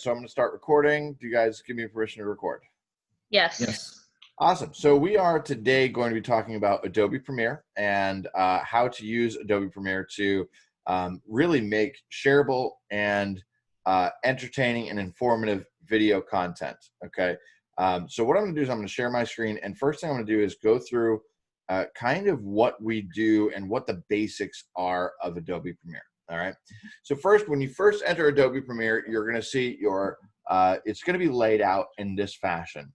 so I'm going to start recording. Do you guys give me permission to record? Yes. Yes. Awesome. So we are today going to be talking about Adobe Premiere and how to use Adobe Premiere to really make shareable and entertaining and informative video content. Okay. So what I'm going to do is I'm going to share my screen, and first thing I'm going to do is go through kind of what we do and what the basics are of Adobe Premiere. All right. So first, when you first enter Adobe Premiere, you're going to see your, it's going to be laid out in this fashion.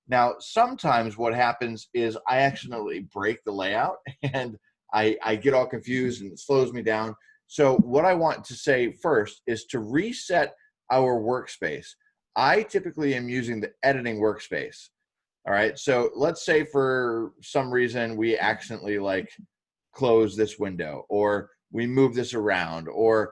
Now, sometimes what happens is I accidentally break the layout and I get all confused and it slows me down. So what I want to say first is to reset our workspace. I typically am using the editing workspace. All right. So let's say for some reason we accidentally like close this window, or we move this around, or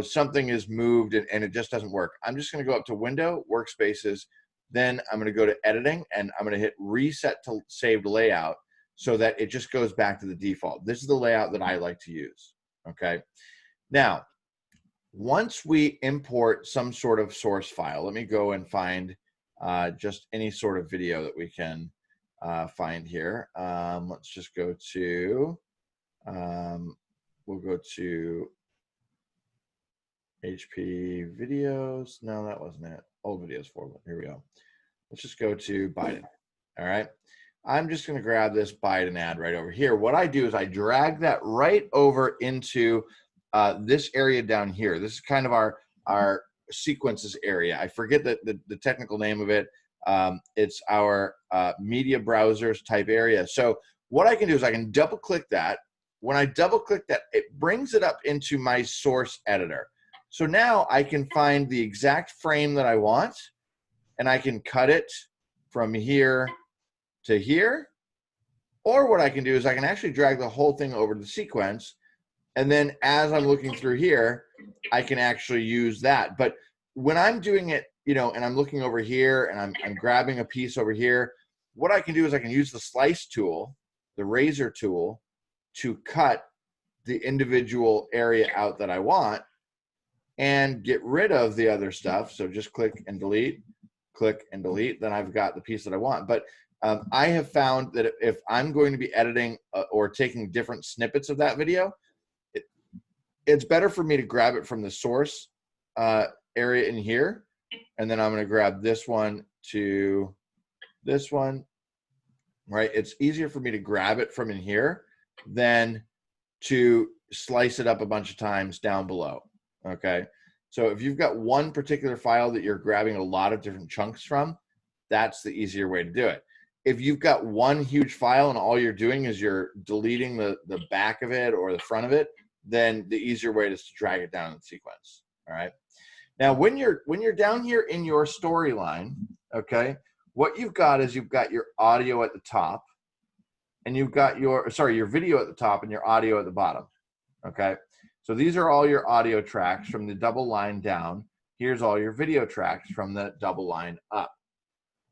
something is moved and it just doesn't work. I'm just going to go up to Window, Workspaces, then I'm going to go to Editing, and I'm going to hit Reset to Saved Layout so that it just goes back to the default. This is the layout that I like to use. Okay. Now, once we import some sort of source file, let me go and find just any sort of video that we can find here. Let's just go to we'll go to HP videos. No, that wasn't it. Old videos for. Here we go. Let's just go to Biden. All right. I'm just going to grab this Biden ad right over here. What I do is I drag that right over into this area down here. This is kind of our sequences area. I forget the technical name of it. It's our media browsers type area. So what I can do is I can double click that. When I double click that, it brings it up into my source editor. So now I can find the exact frame that I want, and I can cut it from here to here. Or what I can do is I can actually drag the whole thing over to the sequence. And then as I'm looking through here, I can actually use that. But when I'm doing it, and I'm looking over here and I'm grabbing a piece over here, what I can do is I can use the slice tool, the razor tool, to cut the individual area out that I want and get rid of the other stuff. So just click and delete, then I've got the piece that I want. But I have found that if I'm going to be editing or taking different snippets of that video, it's better for me to grab it from the source area in here, and then I'm going to grab this one to this one, right? It's easier for me to grab it from in here than to slice it up a bunch of times down below. Okay. So if you've got one particular file that you're grabbing a lot of different chunks from, that's the easier way to do it. If you've got one huge file and all you're doing is you're deleting the back of it or the front of it, then the easier way is to drag it down in the sequence. All right. Now, when you're down here in your storyline, okay, what you've got is you've got your audio at the top, and you've got your video at the top and your audio at the bottom. Okay. So these are all your audio tracks from the double line down. Here's all your video tracks from the double line up.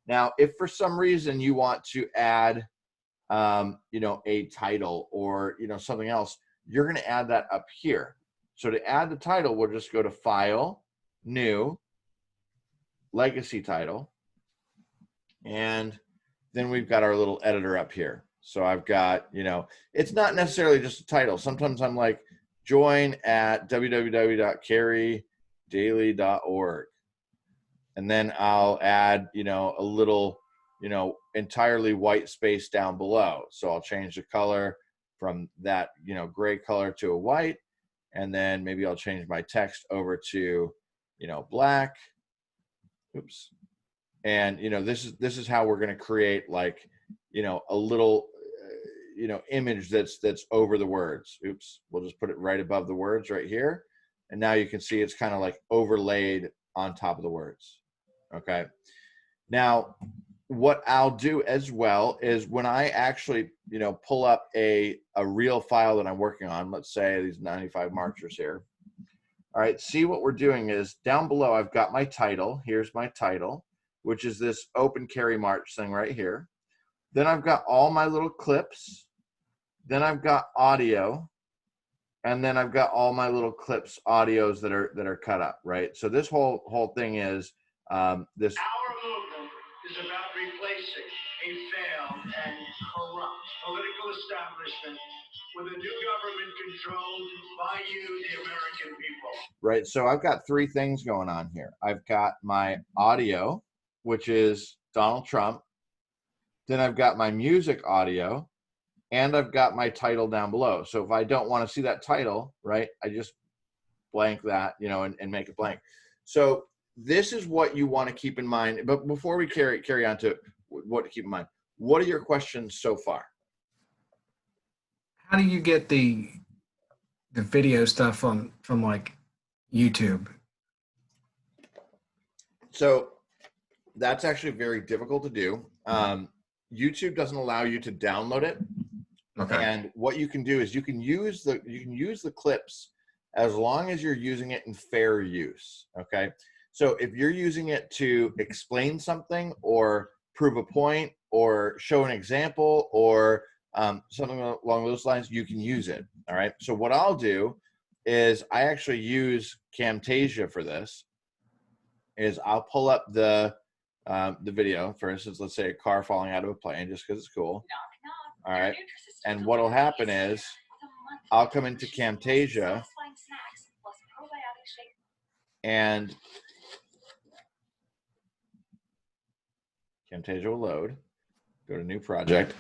Now, if for some reason you want to add, a title or, something else, you're going to add that up here. So to add the title, we'll just go to File, New, Legacy Title, and then we've got our little editor up here. So I've got, it's not necessarily just a title. Sometimes I'm like, join at www.careydaily.org. And then I'll add, a little, entirely white space down below. So I'll change the color from that, gray color to a white. And then maybe I'll change my text over to, black. Oops. And, this is how we're going to create like, a little, image that's over the words. Oops. We'll just put it right above the words right here. And now you can see it's kind of like overlaid on top of the words. Okay. Now, what I'll do as well is when I actually, pull up a real file that I'm working on, let's say these 95 marchers here. All right. See, what we're doing is down below, I've got my title. Here's my title, which is this Open Carry March thing right here. Then I've got all my little clips. Then I've got audio. and then I've got all my little clips, audios that are cut up, right? So this whole thing is this. Our movement is about replacing a failed and corrupt political establishment with a new government controlled by you, the American people. Right. So I've got three things going on here. I've got my audio, which is Donald Trump. Then I've got my music audio, and I've got my title down below. So if I don't want to see that title, right, I just blank that, you know, and make it blank. So this is what you want to keep in mind. But before we carry on to what to keep in mind, what are your questions so far? How do you get the video stuff from like YouTube? So that's actually very difficult to do. YouTube doesn't allow you to download it. Okay. And what you can do is you can use the clips as long as you're using it in fair use. Okay. So if you're using it to explain something or prove a point or show an example or something along those lines, you can use it. All right. So what I'll do is I actually use Camtasia for this. Is I'll pull up the video. For instance, let's say a car falling out of a plane, just because it's cool. All right. And what will happen is I'll come into Camtasia and Camtasia will load. Go to new project.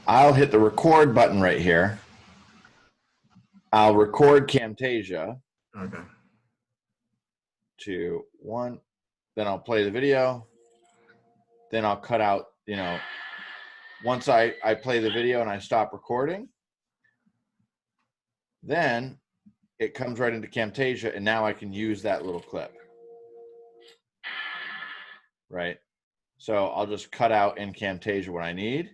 I'll hit the record button right here. I'll record Camtasia. Okay. 2, 1. Then I'll play the video. Then I'll cut out, you know, once I play the video and I stop recording, then it comes right into Camtasia, and now I can use that little clip. Right? So I'll just cut out in Camtasia what I need,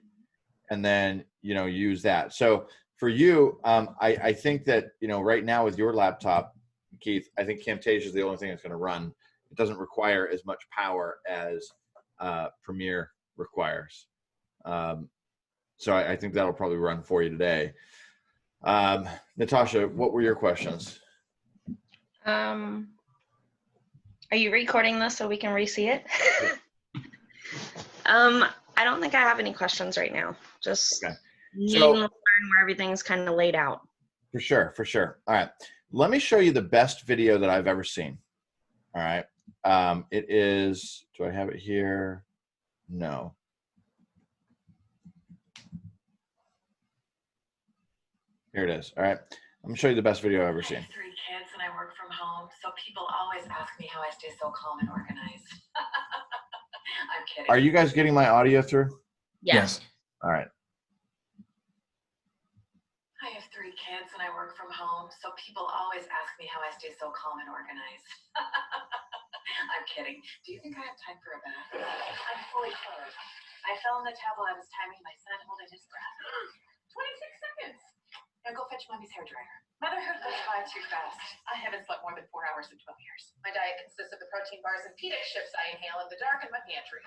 and then, you know, use that. So for you, I think that, you know, right now with your laptop, Keith, I think Camtasia is the only thing that's going to run. It doesn't require as much power as Premiere requires. So I think that'll probably run for you today. Natasha, what were your questions? Are you recording this so we can re-see it? I don't think I have any questions right now. Just okay. needing to learn where everything's kind of laid out. For sure, for sure. All right. Let me show you the best video that I've ever seen. All right. It is, do I have it here? No. Here it is. All right. I'm gonna show you the best video I've ever seen. I have 3 kids and I work from home, so people always ask me how I stay so calm and organized. I'm kidding. Are you guys getting my audio through? Yes. All right. I have 3 kids and I work from home, so people always ask me how I stay so calm and organized. I'm kidding. Do you think I have time for a bath? I'm fully clothed. I fell in the tub while I was timing my son holding his breath. 26 seconds. Now go fetch mommy's hairdryer. Motherhood goes by too fast. I haven't slept more than 4 hours in 12 years. My diet consists of the protein bars and pita chips I inhale in the dark in my pantry.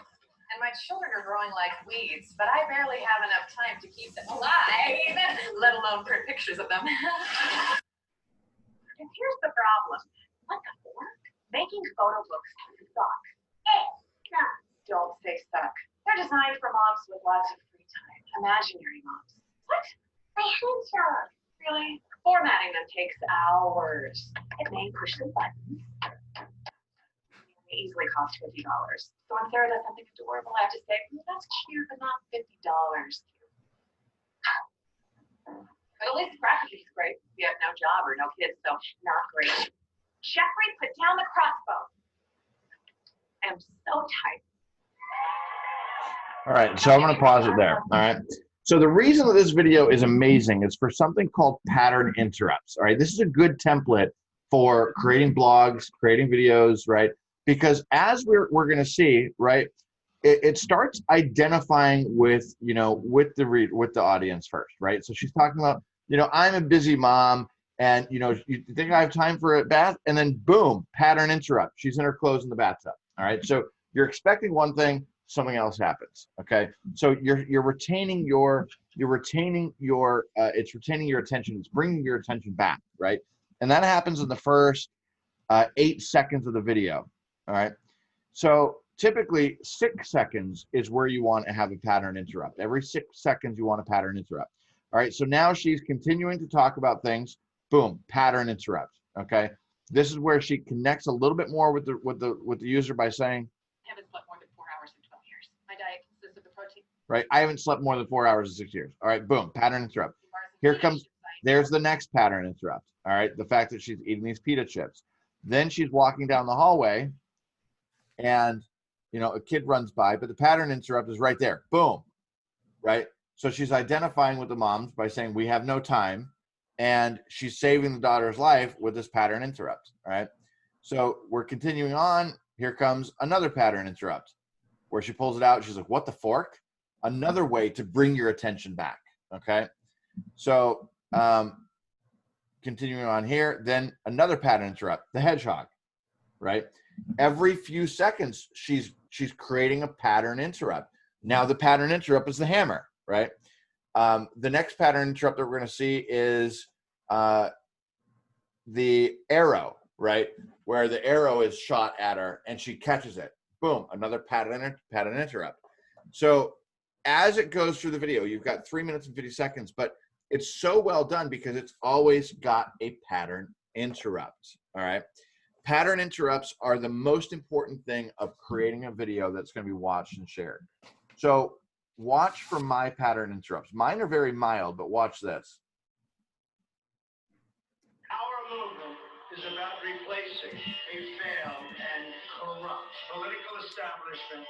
And my children are growing like weeds, but I barely have enough time to keep them alive, let alone print pictures of them. And here's the problem. What the fork? Making photo books suck. Don't say suck. They're designed for moms with lots of free time. Imaginary moms. What? My hands are. Really? Formatting them takes hours. It may push the buttons. They easily cost $50. So when Sarah does something adorable, I have to say, that's cute, but not $50. But at least practically is great. We have no job or no kids, so not great. Jeffrey, put down the crossbow. I'm so tired. All right, so I'm going to pause it there. All right. So the reason that this video is amazing is for something called pattern interrupts. All right. This is a good template for creating blogs, creating videos, right? Because as we're going to see, right, it starts identifying with, you know, with the audience first, right? So she's talking about, you know, I'm a busy mom and, you know, you think I have time for a bath? And then boom, pattern interrupt. She's in her clothes in the bathtub. All right. So you're expecting one thing. something else happens. Okay, so you're retaining your it's retaining your attention. It's bringing your attention back, right? And that happens in the first 8 seconds of the video. All right. So typically 6 seconds is where you want to have a pattern interrupt. Every 6 seconds you want a pattern interrupt. All right. So now she's continuing to talk about things. Boom, pattern interrupt. Okay. This is where she connects a little bit more with the user by saying, I haven't slept more than 4 hours in 12 years. My diet consists of the protein. right? I haven't slept more than 4 hours in 6 years. All right, boom, pattern interrupt. bars and Here pita comes, chips I there's the next pattern interrupt. All right, the fact that she's eating these pita chips. Then she's walking down the hallway and, you know, a kid runs by, but the pattern interrupt is right there. Boom, right? So she's identifying with the moms by saying, we have no time. And she's saving the daughter's life with this pattern interrupt. All right. So we're continuing on. Here comes another pattern interrupt where she pulls it out. She's like, what the fork? Another way to bring your attention back. Okay. So continuing on here, then another pattern interrupt, the hedgehog, right? Every few seconds, she's creating a pattern interrupt. Now the pattern interrupt is the hammer, right? The next pattern interrupt that we're going to see is the arrow, right? Where the arrow is shot at her and she catches it. Boom, another pattern interrupt. So as it goes through the video, you've got 3 minutes and 50 seconds, but it's so well done because it's always got a pattern interrupt, all right? Pattern interrupts are the most important thing of creating a video that's going to be watched and shared. So watch for my pattern interrupts. Mine are very mild, but watch this. Our movement is about replacing a failed and corrupt political establishment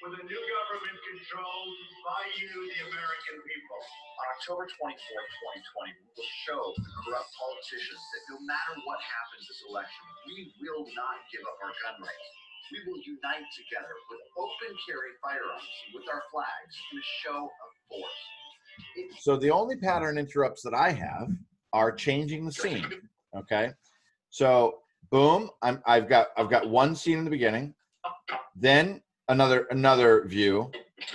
with a new government controlled by you, the American people. On October 24th, 2020, we will show the corrupt politicians that no matter what happens this election, we will not give up our gun rights. We will unite together with open carry firearms with our flags in a show of force. So the only pattern interrupts that I have are changing the scene. Okay, so boom, I've got one scene in the beginning, then another view,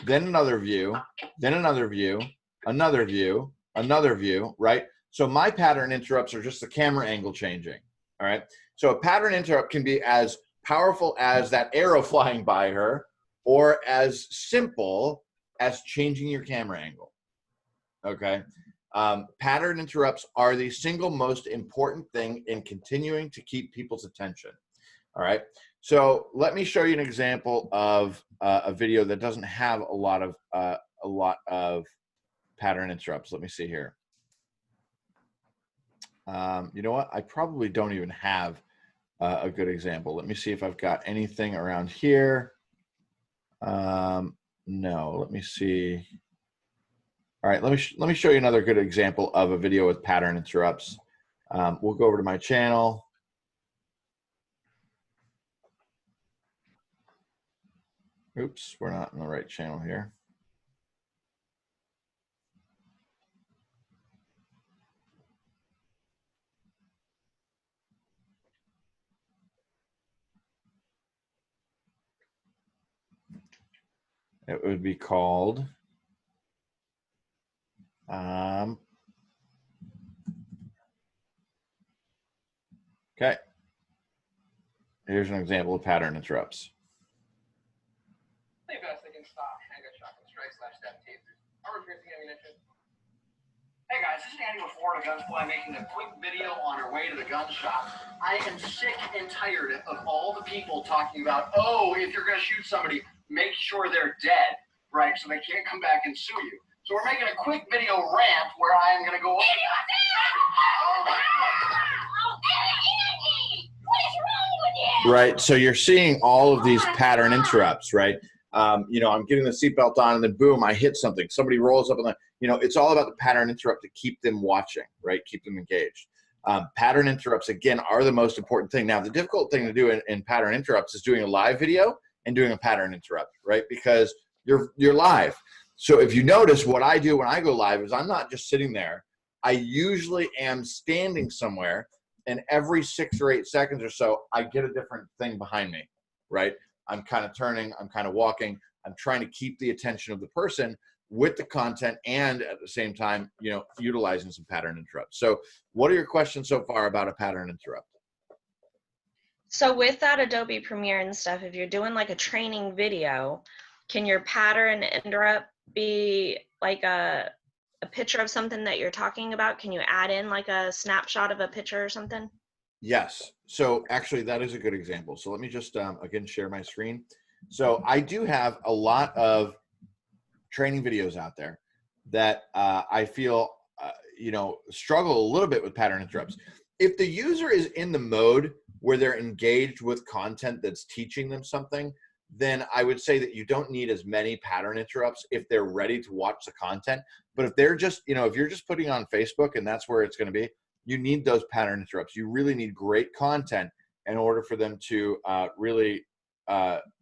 then another view, then another view, another view, another view, right? So my pattern interrupts are just the camera angle changing. All right. So a pattern interrupt can be as powerful as that arrow flying by her, or as simple as changing your camera angle. Okay. Pattern interrupts are the single most important thing in continuing to keep people's attention. All right. So let me show you an example of a video that doesn't have a lot of pattern interrupts. Let me see here. You know what? I probably don't even have a good example. Let me see if I've got anything around here. No, let me see. All right, let me show you another good example of a video with pattern interrupts. We'll go over to my channel. Oops, we're not in the right channel here. It would be called okay. Here's an example of pattern interrupts. Hey guys, this is Andy with Florida Gun Supply making a quick video on our way to the gun shop. I am sick and tired of all the people talking about, oh, if you're going to shoot somebody, make sure they're dead, right? So they can't come back and sue you. So we're making a quick video rant where I am going to go. Right. So you're seeing all of these pattern interrupts, right? You know, I'm getting the seatbelt on and then boom, I hit something. Somebody rolls up on the, you know, it's all about the pattern interrupt to keep them watching, right? Keep them engaged. Pattern interrupts, again, are the most important thing. Now, the difficult thing to do in pattern interrupts is doing a live video and doing a pattern interrupt, right? Because you're live. So if you notice, what I do when I go live is I'm not just sitting there. I usually am standing somewhere, and every 6 or 8 seconds or so, I get a different thing behind me, right? I'm kind of turning, I'm kind of walking. I'm trying to keep the attention of the person with the content and at the same time, you know, utilizing some pattern interrupts. So what are your questions so far about a pattern interrupt? So with that Adobe Premiere and stuff, if you're doing like a training video, can your pattern interrupt be like a picture of something that you're talking about? Can you add in like a snapshot of a picture or something? Yes. So actually that is a good example. So let me just, again, share my screen. So I do have a lot of training videos out there that I feel, you know, struggle a little bit with pattern interrupts. If the user is in the mode where they're engaged with content that's teaching them something, then I would say that you don't need as many pattern interrupts if they're ready to watch the content. But if they're just, you know, if you're just putting on Facebook and that's where it's going to be, you need those pattern interrupts. You really need great content in order for them to really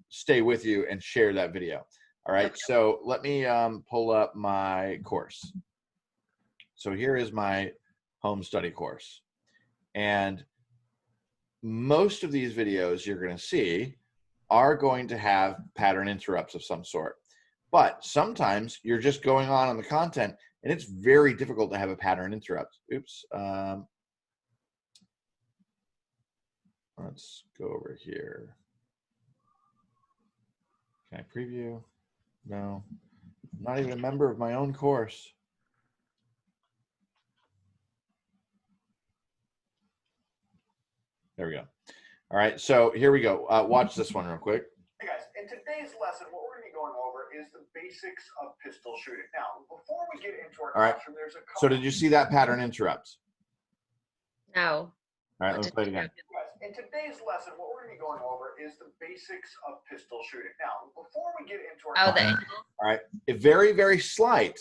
stay with you and share that video. All right, so let me pull up my course. So here is my home study course. And most of these videos you're going to see are going to have pattern interrupts of some sort. But sometimes you're just going on the content and it's very difficult to have a pattern interrupt. Oops. Let's go over here. Can I preview? No, I'm not even a member of my own course. There we go. All right, so here we go. Watch this one real quick. Hey guys, in today's lesson, what we're going to be going over is the basics of pistol shooting. Now, before we get into our classroom, there's a couple. So did you see that pattern interrupt? No. All right, let's play it again. Guys, in today's lesson, what we're going to be going over is the basics of pistol shooting. Now, before we get into our Oh, the classroom, angle. All right, very, very slight,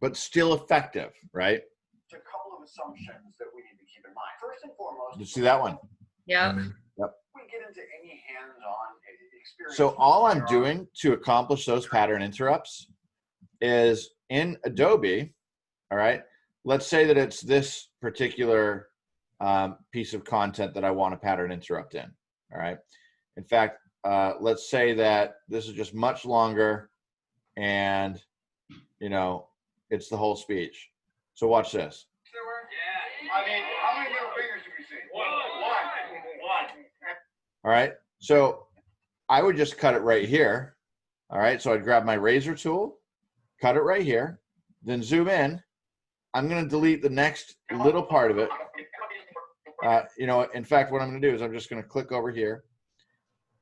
but still effective, right? there's a couple of assumptions that we need to keep in mind. First and foremost, Did you see that one? Yeah. we get into any hands-on experience. So all I'm doing to accomplish those pattern interrupts is in Adobe, all right, let's say that it's this particular piece of content that I want a pattern interrupt in, all right? In fact, let's say that this is just much longer and, you know, it's the whole speech. So watch this. Yeah. I mean, how many middle fingers have you seen? One. All right, so I would just cut it right here. All right, so I'd grab my razor tool, cut it right here, then zoom in. I'm going to delete the next little part of it. You know, in fact, what I'm going to do is I'm just going to click over here.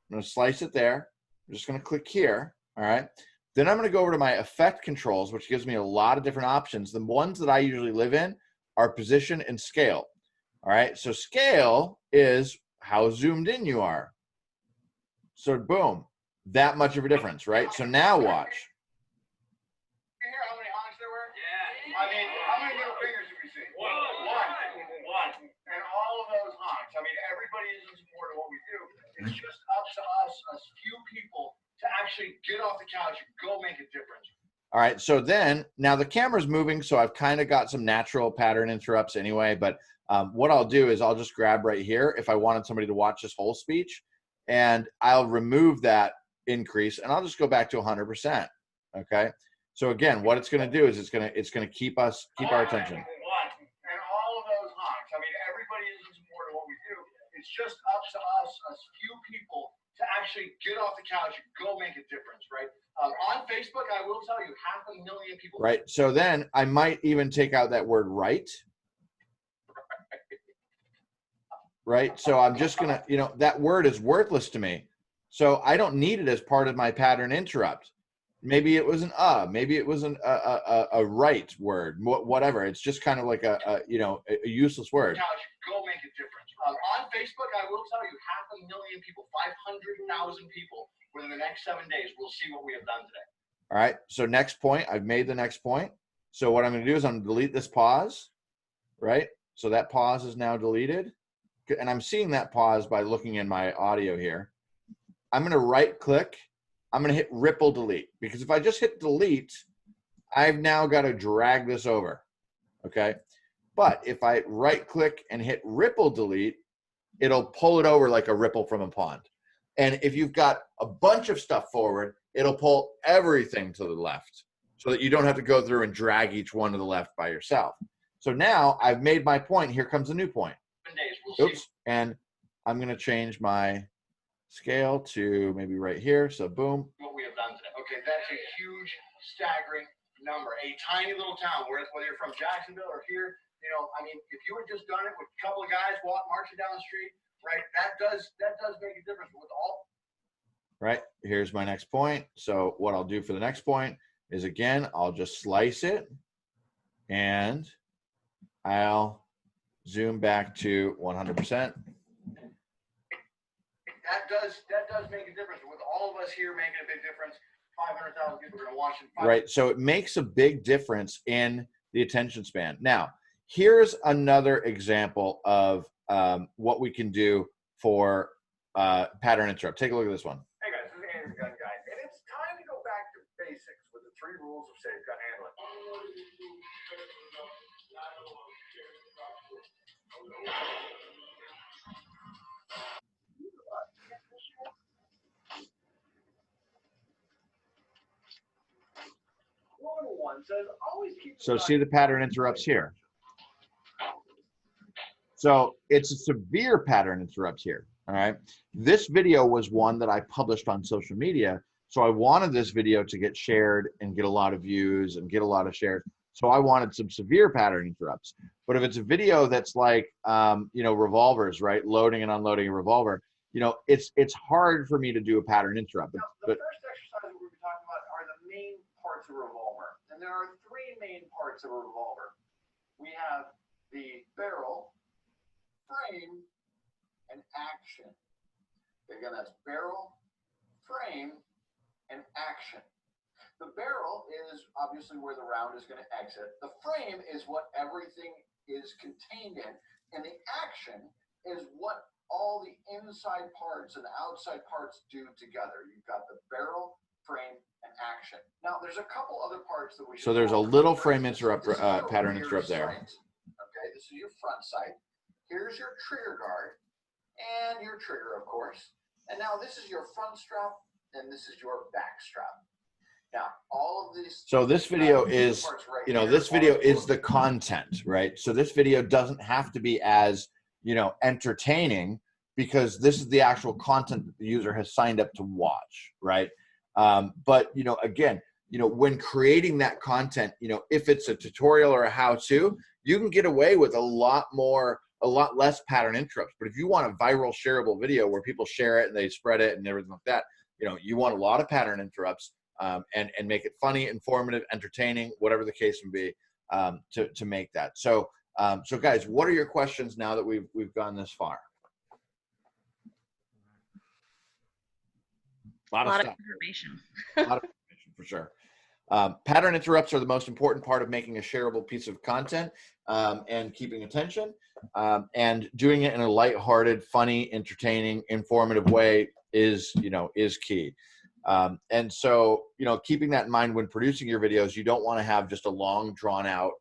I'm going to slice it there. I'm just going to click here. All right, then I'm going to go over to my effect controls, which gives me a lot of different options. The ones that I usually live in are position and scale. All right, so scale is how zoomed in you are. So boom, that much of a difference, right? So now watch. You hear how many honks there were? Yeah. I mean, how many middle fingers have you seen? One. And all of those honks. I mean, everybody is in support of what we do. It's just up to us, few people, to actually get off the couch and go make a difference. All right, so then now the camera's moving, so I've kind of got some natural pattern interrupts anyway, but what I'll do is I'll just grab right here if I wanted somebody to watch this whole speech, and I'll remove that increase and I'll just go back to 100%. Okay, so again, what it's going to do is it's going to keep our attention. And all of those honks. I mean, everybody is in support of what we do. It's just up to us, few people, to actually get off the couch and go make a difference, right? On Facebook, I will tell you, 500,000 people. Right. So then I might even take out that word right. Right. So I'm just going to, you know, that word is worthless to me. So I don't need it as part of my pattern interrupt. Maybe it was maybe it was a right word, whatever. It's just kind of like a useless word. Go make a difference. On Facebook, I will tell you, 500,000 people, 500,000 people within the next 7 days will see what we have done today. All right. So next point, I've made the next point. So what I'm going to do is I'm going to delete this pause, right? So that pause is now deleted. And I'm seeing that pause by looking in my audio here. I'm going to right click. I'm going to hit ripple delete, because if I just hit delete, I've now got to drag this over. Okay. But if I right click and hit ripple delete, it'll pull it over like a ripple from a pond. And if you've got a bunch of stuff forward, it'll pull everything to the left so that you don't have to go through and drag each one to the left by yourself. So now I've made my point. Here comes a new point. Oops. And I'm going to change my scale to maybe right here. So boom. What we have done today. Okay, that's a huge, staggering number. A tiny little town, whether you're from Jacksonville or here, you know, I mean, if you had just done it with a couple of guys marching down the street, right, that does make a difference with all. Right, here's my next point. So what I'll do for the next point is, again, I'll just slice it and I'll zoom back to 100%. That does make a difference with all of us here making a big difference. 500,000 people are going to watch it. Right, so it makes a big difference in the attention span. Now, here's another example of what we can do for pattern interrupt. Take a look at this one. Hey guys, this is Andrew Gun Guy, and it's time to go back to basics with the 3 rules of safe gun handling. One says always keep. So see the pattern interrupts here. So it's a severe pattern interrupt here. All right. This video was one that I published on social media. So I wanted this video to get shared and get a lot of views and get a lot of shares. So I wanted some severe pattern interrupts. But if it's a video that's like, you know, revolvers, right? Loading and unloading a revolver, you know, it's hard for me to do a pattern interrupt. Now, the first exercise that we're talking about are the main parts of a revolver. And there are 3 main parts of a revolver. We have the barrel, frame, and action. Again, that's barrel, frame, and action. The barrel is obviously where the round is going to exit. The frame is what everything is contained in. And the action is what all the inside parts and the outside parts do together. You've got the barrel, frame, and action. Now, there's a couple other parts that we should. So there's a little frame interrupt, pattern interrupt there. Okay, this is your front sight. Here's your trigger guard and your trigger, of course. And now this is your front strap and this is your back strap. Now, all of these. So this video is, you know, this video is the content, right? So this video doesn't have to be as, you know, entertaining because this is the actual content that the user has signed up to watch, right? But, you know, again, you know, when creating that content, you know, if it's a tutorial or a how-to, you can get away with a lot less pattern interrupts. But if you want a viral shareable video where people share it and they spread it and everything like that, you know, you want a lot of pattern interrupts and make it funny, informative, entertaining, whatever the case may be, to make that. So, so guys, what are your questions now that we've gone this far? A lot of information. A lot of information for sure. Pattern interrupts are the most important part of making a shareable piece of content and keeping attention. And doing it in a lighthearted, funny, entertaining, informative way is, you know, is key. And so, you know, keeping that in mind when producing your videos, you don't want to have just a long drawn out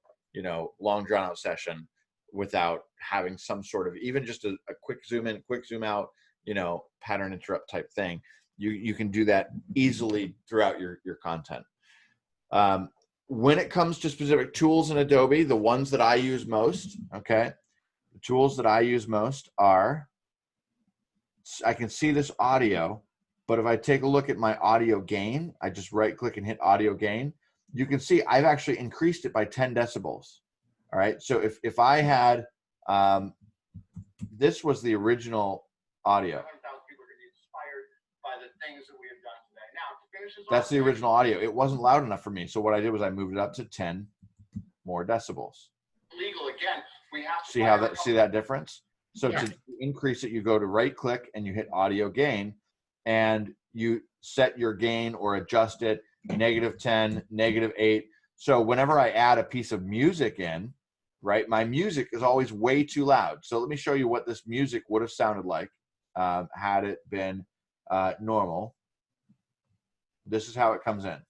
session without having some sort of, even just a quick zoom in, quick zoom out, you know, pattern interrupt type thing. You can do that easily throughout your content. When it comes to specific tools in Adobe, the ones that I use most, okay, the tools that I use most are, I can see this audio, but if I take a look at my audio gain, I just right click and hit audio gain, you can see I've actually increased it by 10 decibels. All right, so if I had, this was the original audio. That's the original audio. It wasn't loud enough for me. So what I did was I moved it up to 10 more decibels. Legal again. We have to see that difference? So to increase it, you go to right click and you hit audio gain and you set your gain or adjust it -10, -8. So whenever I add a piece of music in, right, my music is always way too loud. So let me show you what this music would have sounded like had it been normal. This is how it comes in.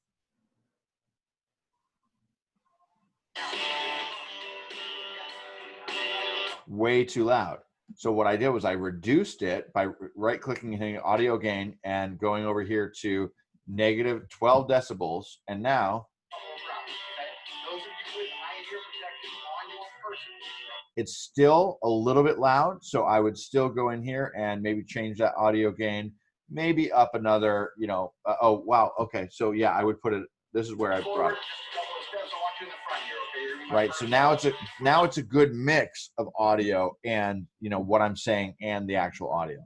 Way too loud. So what I did was I reduced it by right clicking and hitting audio gain and going over here to negative 12 decibels. And now it's still a little bit loud. So I would still go in here and maybe change that audio gain, maybe up another, you know, oh, wow. Okay. So yeah, I would put it, this is where I brought it. Right. So now it's a good mix of audio and, you know, what I'm saying and the actual audio.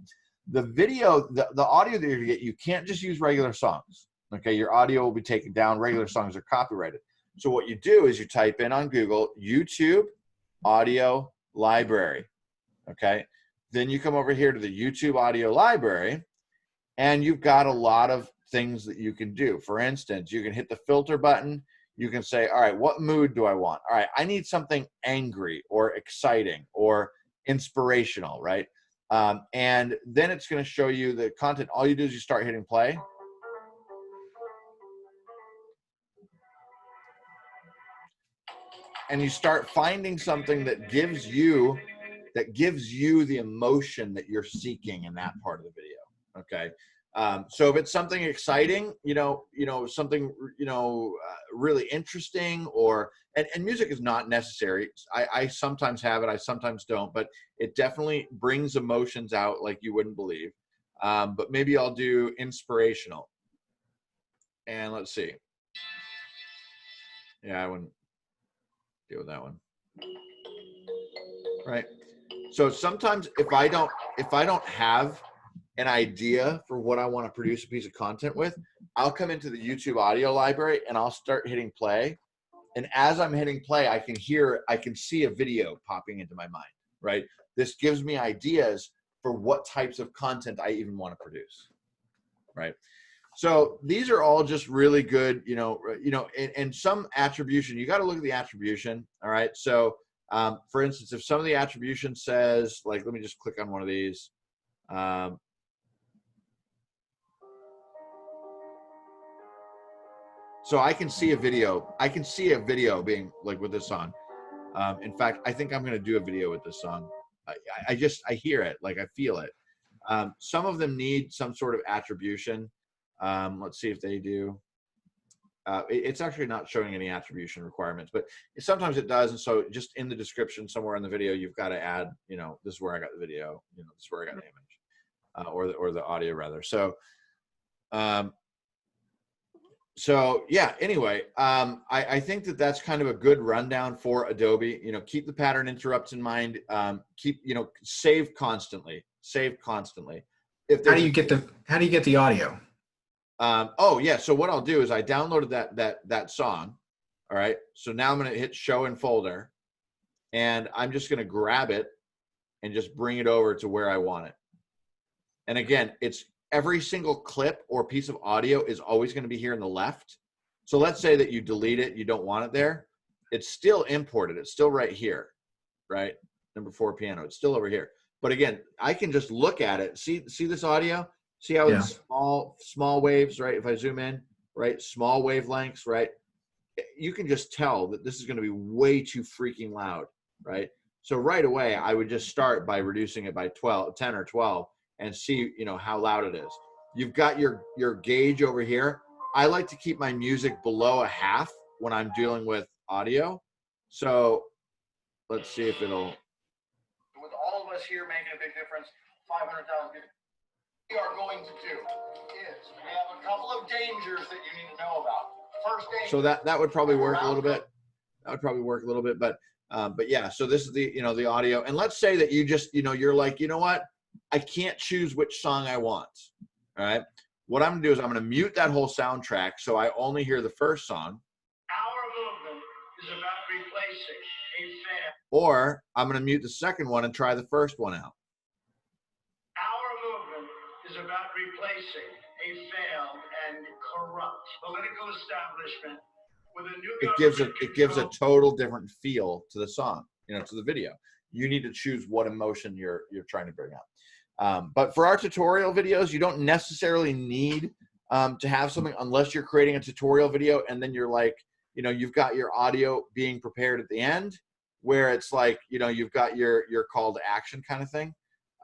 The video, the audio that you're gonna get, you can't just use regular songs. Okay. Your audio will be taken down. Regular songs are copyrighted. So what you do is you type in on Google, YouTube audio library. Okay. Then you come over here to the YouTube audio library and you've got a lot of things that you can do. For instance, you can hit the filter button. You can say, all right, what mood do I want? All right, I need something angry or exciting or inspirational, right? And then it's going to show you the content. All you do is you start hitting play. And you start finding something that gives you the emotion that you're seeking in that part of the video. Okay. So if it's something exciting, something, really interesting and music is not necessary. I sometimes have it. I sometimes don't, but it definitely brings emotions out like you wouldn't believe. But maybe I'll do inspirational and let's see. Yeah, I wouldn't deal with that one. Right. So sometimes if I don't have an idea for what I want to produce a piece of content with, I'll come into the YouTube audio library and I'll start hitting play. And as I'm hitting play, I can see a video popping into my mind, right? This gives me ideas for what types of content I even want to produce, right? So these are all just really good, and some attribution, you got to look at the attribution. All right. So for instance, if some of the attribution says, like, let me just click on one of these. So I can see a video. I can see a video being like with this song. In fact, I think I'm going to do a video with this song. I hear it, like I feel it. Some of them need some sort of attribution. Let's see if they do. It's actually not showing any attribution requirements, but sometimes it does. And so just in the description somewhere in the video, you've got to add, this is where I got the video, this is where I got the image, or the audio rather. So yeah, anyway, I think that's kind of a good rundown for Adobe. Keep the pattern interrupts in mind. Save constantly. How do you get the audio? Oh yeah. So what I'll do is I downloaded that song. All right. So now I'm going to hit show in folder and I'm just going to grab it and just bring it over to where I want it. And again, it's every single clip or piece of audio is always going to be here in the left. So let's say that you delete it, you don't want it there. It's still imported. It's still right here, right? Number 4 piano. It's still over here. But again, I can just look at it. See this audio? See how it's small waves, right? If I zoom in, right? Small wavelengths, right? You can just tell that this is going to be way too freaking loud, right? So right away, I would just start by reducing it by 10 or 12 and see, how loud it is. You've got your gauge over here. I like to keep my music below a half when I'm dealing with audio. So let's see if it'll. With all of us here making a big difference, 500,000 people. We are going to do is we have a couple of dangers that you need to know about. First danger. So that would probably work a little bit. But yeah. So this is the the audio. And let's say that you just you're like, you know what? I can't choose which song I want. All right. What I'm gonna do is I'm gonna mute that whole soundtrack so I only hear the first song. Our movement is about replacing a failed. Or I'm gonna mute the second one and try the first one out. Our movement is about replacing a failed and corrupt political establishment with a new It gives a total different feel to the song, to the video. You need to choose what emotion you're trying to bring out. But for our tutorial videos, you don't necessarily need to have something unless you're creating a tutorial video and then you're like, you've got your audio being prepared at the end. where it's like, you know, you've got your call to action kind of thing.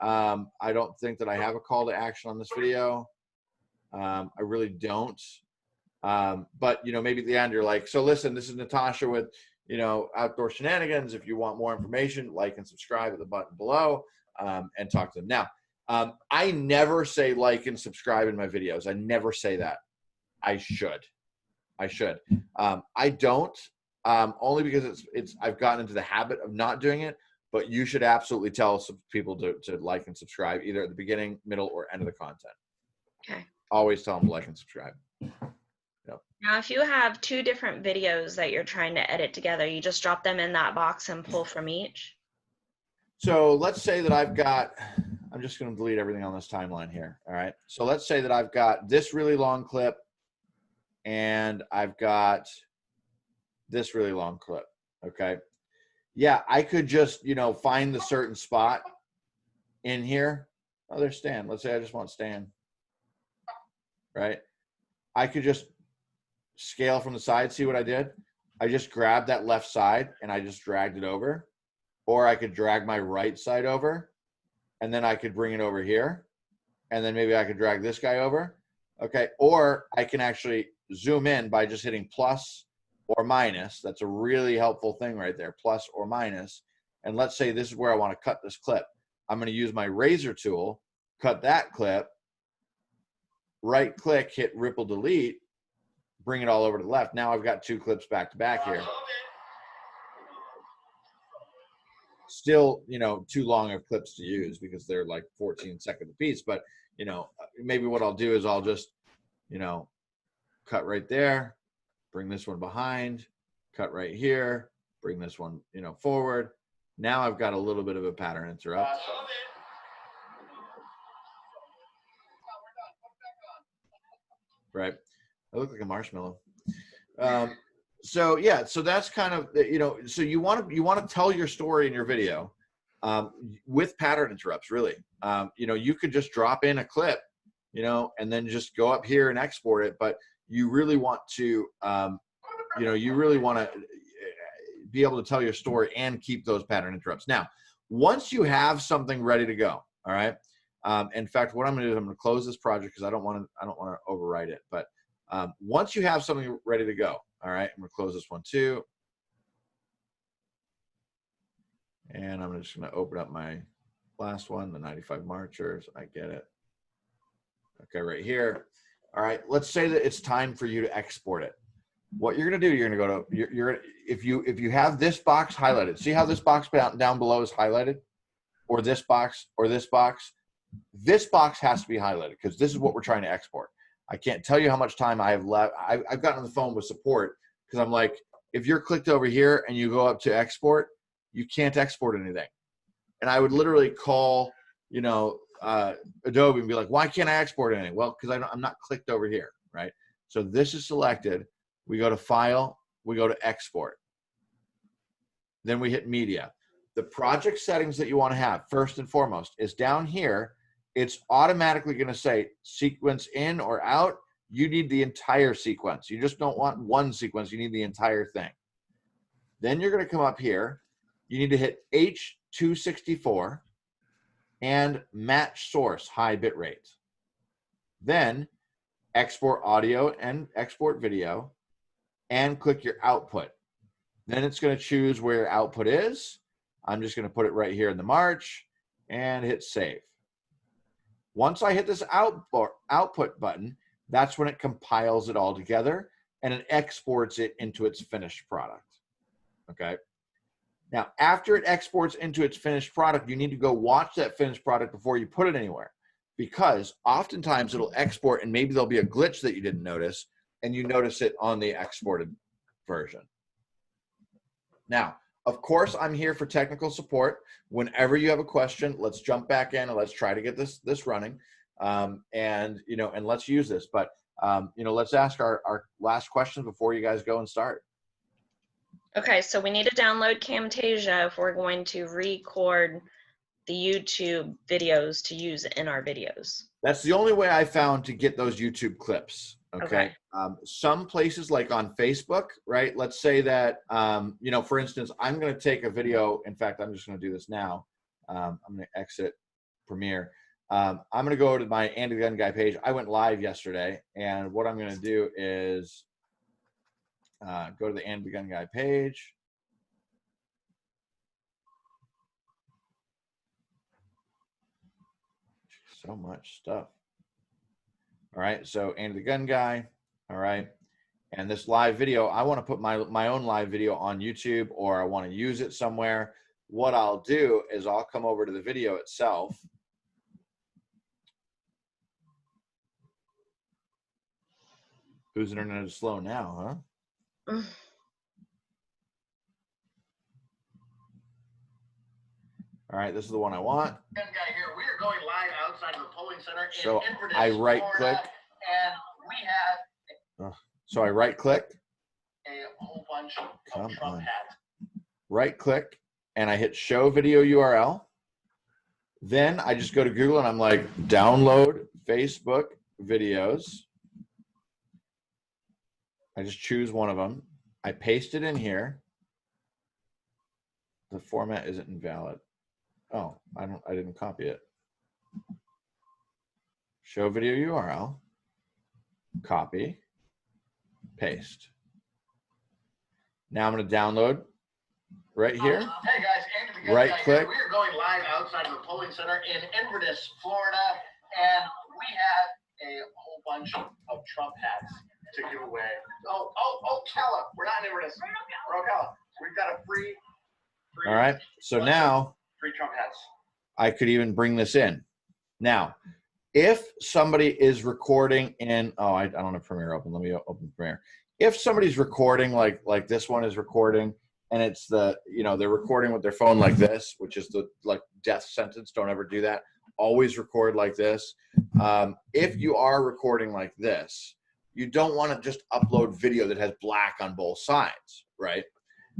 I don't think that I have a call to action on this video. I really don't. But, you know, maybe at the end you're like, so listen, this is Natasha with, you know, Outdoor Shenanigans. If you want more information, like and subscribe at the button below, and talk to them. Now, I never say like and subscribe in my videos. I never say that. I should. I don't, only because I've gotten into the habit of not doing it, but you should absolutely tell some people to like and subscribe either at the beginning, middle, or end of the content. Okay. Always tell them to like and subscribe. Now, if you have 2 different videos that you're trying to edit together, you just drop them in that box and pull from each? So let's say that I've got, I'm just going to delete everything on this timeline here. All right. So let's say that I've got this really long clip and I've got this really long clip. Okay. Yeah, I could just, you know, find the certain spot in here. Oh, there's Stan. Let's say I just want Stan. Right. I could just scale from the side. See what I did? I just grabbed that left side and I just dragged it over. Or I could drag my right side over and then I could bring it over here. And then maybe I could drag this guy over. Okay. Or I can actually zoom in by just hitting plus or minus. That's a really helpful thing right there. Plus or minus. And let's say this is where I want to cut this clip. I'm going to use my razor tool, cut that clip, right click, hit ripple delete, bring it all over to the left. Now I've got 2 clips back to back here. Still, you know, too long of clips to use because they're like 14 seconds a piece. But, you know, maybe what I'll do is I'll just, you know, cut right there, bring this one behind, cut right here, bring this one, you know, forward. Now I've got a little bit of a pattern interrupt. Right. I look like a marshmallow. So yeah, so that's kind of, you know, so you want to tell your story in your video with pattern interrupts, really. You know, you could just drop in a clip, you know, and then just go up here and export it. But you really want to, you know, you really want to be able to tell your story and keep those pattern interrupts. Now, once you have something ready to go, all right. In fact, what I'm going to do is I'm going to close this project because I don't want to overwrite it. But once you have something ready to go, all right, I'm going to close this one too. And I'm just going to open up my last one, the 95 Marchers. I get it. Okay, right here. All right, let's say that it's time for you to export it. What you're going to do, you're going to go to, if you have this box highlighted, see how this box down below is highlighted? Or this box, or this box? This box has to be highlighted because this is what we're trying to export. I can't tell you how much time I have left. I've gotten on the phone with support because I'm like, if you're clicked over here and you go up to export, you can't export anything. And I would literally call, you know, Adobe and be like, why can't I export anything? Well, because I'm not clicked over here, right? So this is selected. We go to File. We go to Export. Then we hit Media. The project settings that you want to have, first and foremost, is down here. It's automatically going to say sequence in or out. You need the entire sequence. You just don't want one sequence. You need the entire thing. Then you're going to come up here. You need to hit H264 and match source high bit rate. Then export audio and export video and click your output. Then it's going to choose where your output is. I'm just going to put it right here in the March and hit save. Once I hit this output button, that's when it compiles it all together and it exports it into its finished product. Okay. Now, after it exports into its finished product, you need to go watch that finished product before you put it anywhere, because oftentimes it'll export and maybe there'll be a glitch that you didn't notice and you notice it on the exported version. Now, of course, I'm here for technical support. Whenever you have a question, let's jump back in and let's try to get this running. And you know, and let's use this. But you know, let's ask our last question before you guys go and start. Okay, so we need to download Camtasia if we're going to record the YouTube videos to use in our videos. That's the only way I found to get those YouTube clips. Okay. Some places like on Facebook, right? Let's say that, you know, for instance, I'm going to take a video. In fact, I'm just going to do this now. I'm going to exit Premiere. I'm going to go to my Andy the Gun Guy page. I went live yesterday, and what I'm going to do is go to the Andy the Gun Guy page. So much stuff. All right, so Andy the Gun Guy. All right, and this live video, I want to put my own live video on YouTube, or I want to use it somewhere. What I'll do is I'll come over to the video itself. Whose internet is slow now, huh? All right, this is the one I want. Guy here. We are going live outside of the polling center in So Inverness, I right click. and we have So I right click. a whole bunch of Come Trump on. hats. Right click, and I hit show video URL. Then I just go to Google and I'm like, download Facebook videos. I just choose one of them. I paste it in here. The format isn't invalid. Oh, I didn't copy it. Show video URL. Copy. Paste. Now I'm going to download right here. Hey guys, Andy the Gun Right Guy click. here. We are going live outside of the polling center in Inverness, Florida, and we have a whole bunch of Trump hats to give away. Oh, Ocala. We're not in Inverness. We're Ocala. We've got a free. All right. So now Free Trump hats. I could even bring this in. Now, if somebody is recording in, oh, I don't have Premiere open. Let me open Premiere. If somebody's recording like this one is recording, and it's the, you know, they're recording with their phone like this, which is the like death sentence. Don't ever do that. Always record like this. If you are recording like this, you don't want to just upload video that has black on both sides, right?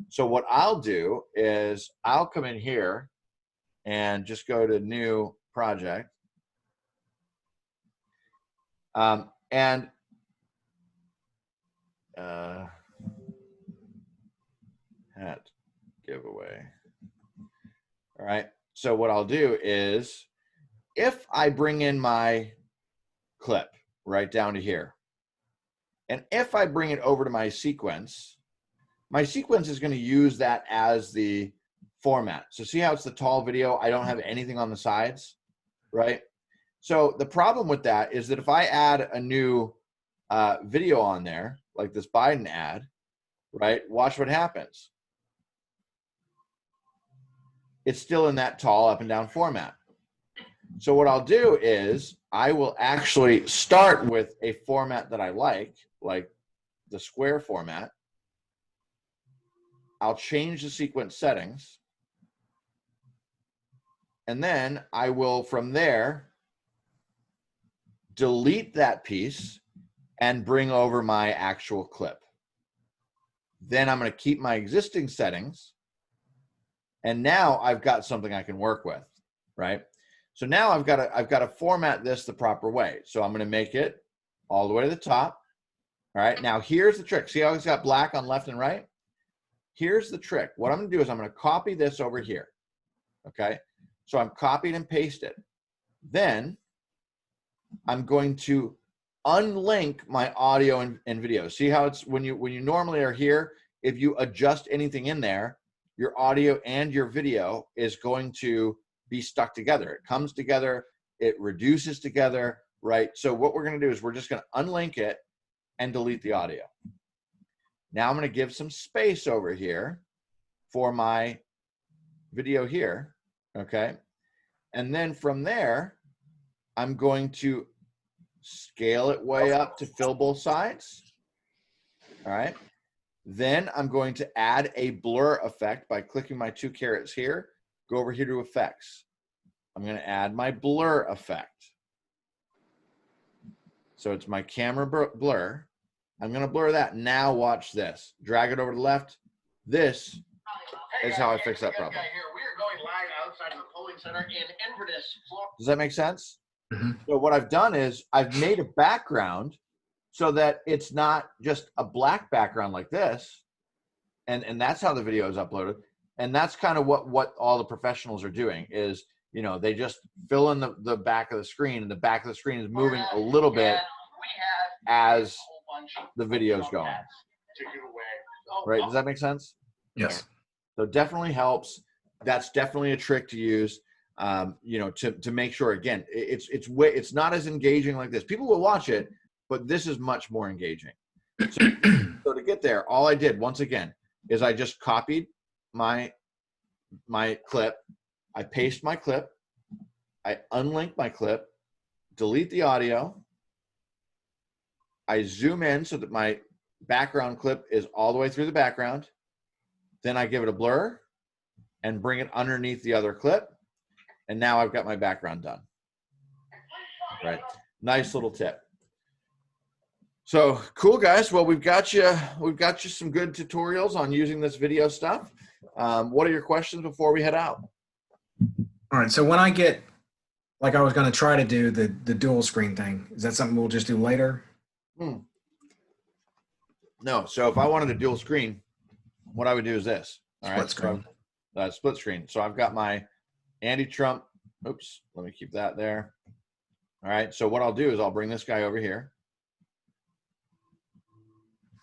So what I'll do is I'll come in here and just go to new project. And hat giveaway. All right. So what I'll do is if I bring in my clip right down to here, and if I bring it over to my sequence is going to use that as the format. So see how it's the tall video? I don't have anything on the sides, right? So the problem with that is that if I add a new video on there, like this Biden ad, right? Watch what happens. It's still in that tall up and down format. So what I'll do is I will actually start with a format that I like the square format. I'll change the sequence settings. And then I will, from there, delete that piece and bring over my actual clip. Then I'm going to keep my existing settings. And now I've got something I can work with, right? So now I've got to format this the proper way. So I'm going to make it all the way to the top. All right. Now here's the trick. See how it's got black on left and right? Here's the trick. What I'm going to do is I'm going to copy this over here. Okay. So I'm copied and pasted. Then I'm going to unlink my audio and video. See how it's when you normally are here, if you adjust anything in there, your audio and your video is going to be stuck together. It comes together, it reduces together, right? So what we're going to do is we're just going to unlink it and delete the audio. Now I'm going to give some space over here for my video here, okay? And then from there, I'm going to scale it way up to fill both sides, all right? Then I'm going to add a blur effect by clicking my two carrots here, go over here to effects. I'm going to add my blur effect. So it's my camera blur. I'm going to blur that. Now watch this. Drag it over to the left. This is how I fix that problem. We are going live outside of the polling center in Inverness, Florida. Does that make sense? Mm-hmm. So what I've done is I've made a background so that it's not just a black background like this. And that's how the video is uploaded. And that's kind of what all the professionals are doing is, you know, they just fill in the back of the screen, and the back of the screen is moving a little bit as the video's going. Right? Does that make sense? Yes. So definitely helps. That's definitely a trick to use. You know, to make sure, again, it's not as engaging like this. People will watch it, but this is much more engaging. So to get there, all I did once again is I just copied my clip, I paste my clip, I unlink my clip, delete the audio, I zoom in so that my background clip is all the way through the background, then I give it a blur and bring it underneath the other clip, and now I've got my background done. Right? Nice little tip. So cool, guys. Well, we've got you some good tutorials on using this video stuff. What are your questions before we head out? All right. So when I get, like I was going to try to do the dual screen thing, is that something we'll just do later? No. So if I wanted a dual screen, what I would do is this. All right. Split screen. So, split screen. So I've got my Andy Trump. Oops. Let me keep that there. All right. So what I'll do is I'll bring this guy over here.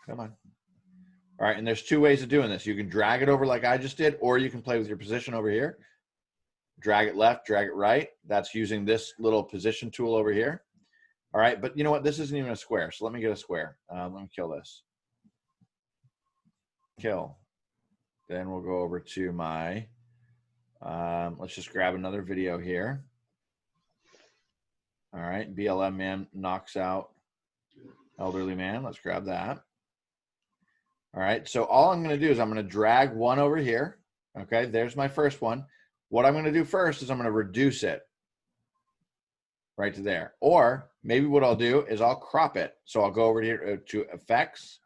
Come on. All right, and there's two ways of doing this. You can drag it over like I just did, or you can play with your position over here. Drag it left, drag it right. That's using this little position tool over here. All right, but you know what? This isn't even a square, so let me get a square. Let me kill this. Kill. Then we'll go over to my, let's just grab another video here. All right, BLM man knocks out elderly man. Let's grab that. All right, so all I'm going to do is I'm going to drag one over here. Okay, there's my first one. What I'm going to do first is I'm going to reduce it right to there. Or maybe what I'll do is I'll crop it. So I'll go over here to Effects.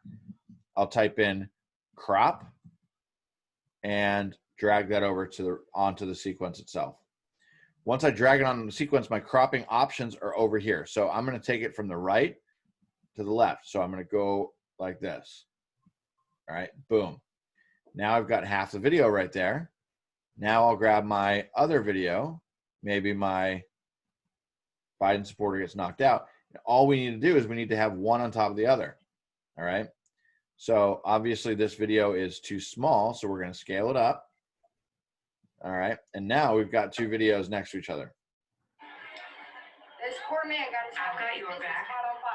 I'll type in Crop and drag that over to onto the sequence itself. Once I drag it onto the sequence, my cropping options are over here. So I'm going to take it from the right to the left. So I'm going to go like this. All right, boom. Now I've got half the video right there. Now I'll grab my other video, maybe my Biden supporter gets knocked out. All we need to do is we need to have one on top of the other. All right. So obviously this video is too small, so we're going to scale it up. All right. And now we've got two videos next to each other. This poor man got his I've got your back.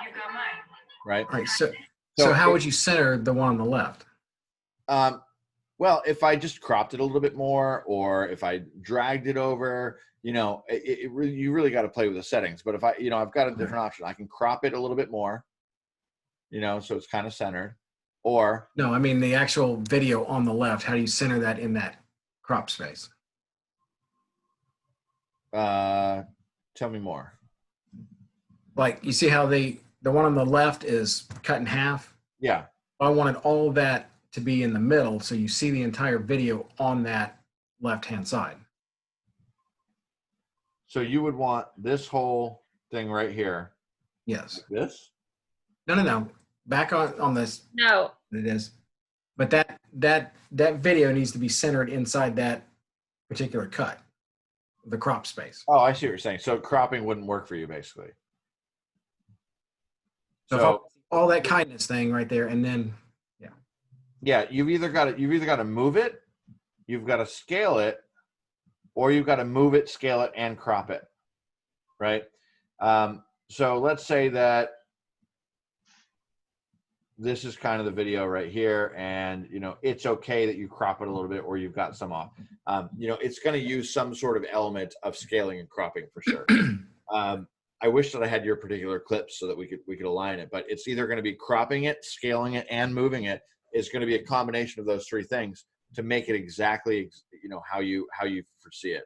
You've got mine. Right. All right. So how would you center the one on the left? Well, if I just cropped it a little bit more, or if I dragged it over, you know, you really got to play with the settings. But if I've got a different option. I can crop it a little bit more, you know, so it's kind of centered. Or No, I mean the actual video on the left. How do you center that in that crop space? tell me more. Like you see how the one on the left is cut in half? Yeah. I wanted all of that to be in the middle, so you see the entire video on that left-hand side. So you would want this whole thing right here. Yes. Like this? No. Back on this. No. It is. But that video needs to be centered inside that particular cut, the crop space. Oh, I see what you're saying. So cropping wouldn't work for you, basically. So all that kindness thing right there, and then yeah, you've either got to move it, you've got to scale it, or you've got to move it, scale it, and crop it, right? So let's say that this is kind of the video right here, and you know it's okay that you crop it a little bit, or you've got some off. You know, it's going to use some sort of element of scaling and cropping for sure. I wish that I had your particular clips so that we could align it, but it's either going to be cropping it, scaling it, and moving it. Is going to be a combination of those three things to make it exactly, you know, how you foresee it.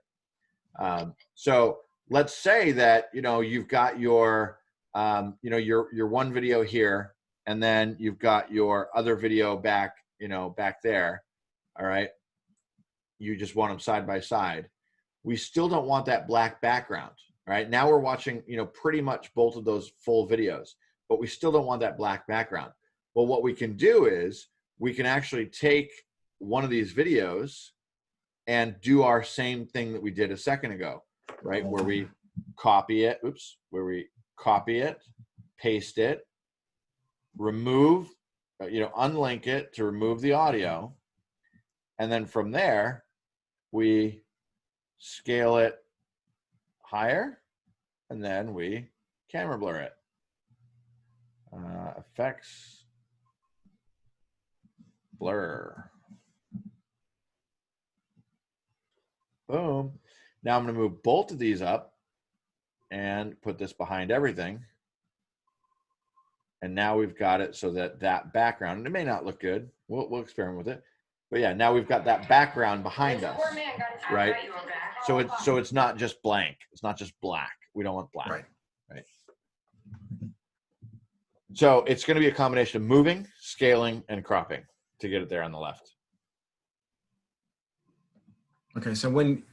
So let's say that, you know, you've got your, you know, your one video here, and then you've got your other video back, you know, back there. All right. You just want them side by side. We still don't want that black background. All right. Now we're watching, you know, pretty much both of those full videos. but we still don't want that black background. Well, what we can do is we can actually take one of these videos and do our same thing that we did a second ago, right? Where we copy it, paste it, remove, unlink it to remove the audio. And then from there, we scale it higher, and then we camera blur it. Effects, blur. Boom. Now I'm going to move both of these up and put this behind everything. And now we've got it so that that background, and it may not look good. We'll experiment with it. But yeah, now we've got that background behind us, right? So it's not just blank. It's not just black. We don't want black, right? So it's going to be a combination of moving, scaling, and cropping to get it there on the left. Okay, so when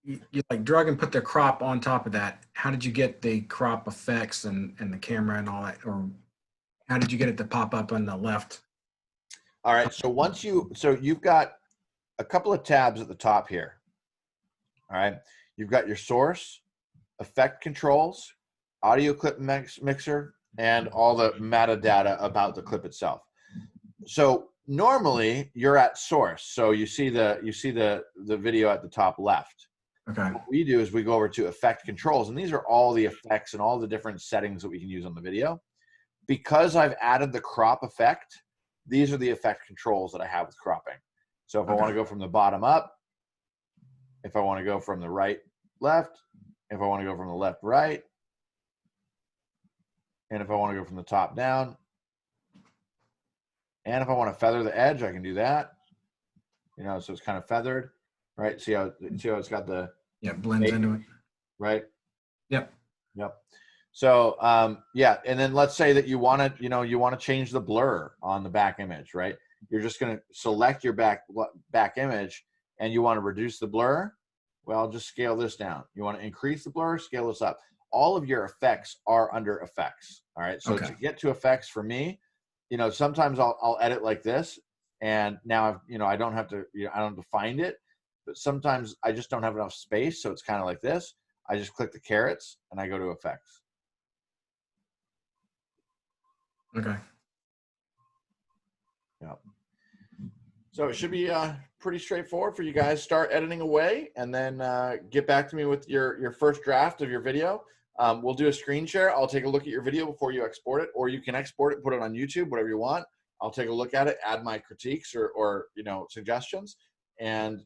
you like drug and put the crop on top of that, how did you get the crop effects and the camera and all that, or how did you get it to pop up on the left? All right, so you've got a couple of tabs at the top here. All right, you've got your source, effect controls, audio clip mixer, and all the metadata about the clip itself. So normally you're at source, so you see the video at the top left. Okay. What we do is we go over to effect controls, and these are all the effects and all the different settings that we can use on the video. Because I've added the crop effect, these are the effect controls that I have with cropping. So if I want to go from the bottom up, if I want to go from the right left, if I want to go from the left right, and if I want to go from the top down, and if I want to feather the edge, I can do that. So it's kind of feathered, right? See how it's got the blends into it, right? Yep. So yeah, and then let's say that you want to change the blur on the back image, right? You're just going to select your back image, and you want to reduce the blur. Well, just scale this down. You want to increase the blur, scale this up. All of your effects are under effects. All right. So to get to effects for me, sometimes I'll edit like this, and now I don't have to find it, but sometimes I just don't have enough space. So it's kind of like this. I just click the carrots and I go to effects. Okay. Yeah. So it should be pretty straightforward for you guys. Start editing away, and then get back to me with your first draft of your video. We'll do a screen share. I'll take a look at your video before you export it, or you can export it, put it on YouTube, whatever you want. I'll take a look at it, add my critiques or suggestions, and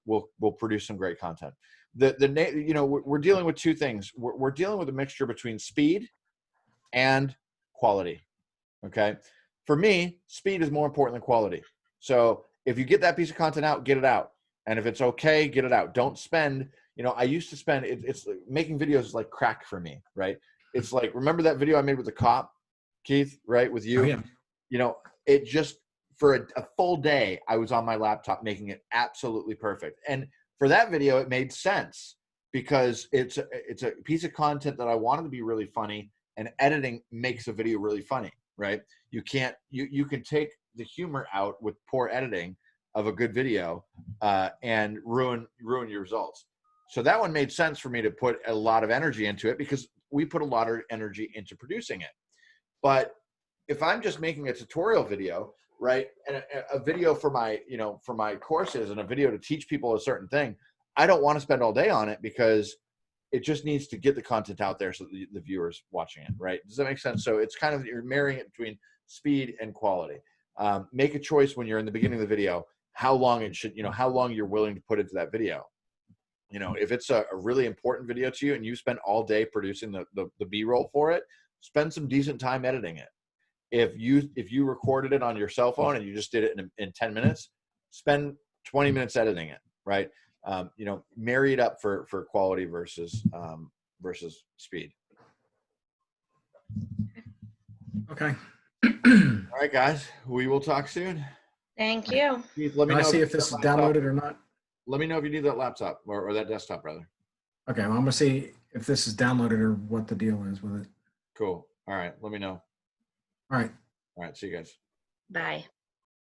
we'll produce some great content. We're dealing with two things. We're dealing with a mixture between speed and quality. Okay, for me, speed is more important than quality. So if you get that piece of content out, get it out, and if it's okay, get it out. Don't spend. I used to spend, it's like, making videos is like crack for me, right? It's like, remember that video I made with the cop, Keith, right? With you, it just, for a full day, I was on my laptop making it absolutely perfect. And for that video, it made sense because it's a piece of content that I wanted to be really funny, and editing makes a video really funny, right? You can take the humor out with poor editing of a good video and ruin your results. So that one made sense for me to put a lot of energy into it because we put a lot of energy into producing it. But if I'm just making a tutorial video, right, and a video for my courses and a video to teach people a certain thing, I don't want to spend all day on it because it just needs to get the content out there so that the viewer's watching it, right? Does that make sense? So it's kind of, you're marrying it between speed and quality. Make a choice when you're in the beginning of the video, how long you're willing to put into that video. If it's a really important video to you and you spend all day producing the B-roll for it, spend some decent time editing it. If you recorded it on your cell phone and you just did it in 10 minutes, spend 20 minutes editing it, right? Marry it up for quality versus speed. Okay. All right, guys, we will talk soon. Thank you. Keith, let me Can I know see if this is downloaded or not? Let me know if you need that laptop or that desktop, rather. Okay, well, I'm gonna see if this is downloaded or what the deal is with it. Cool. All right, let me know. All right. All right. See you guys. Bye.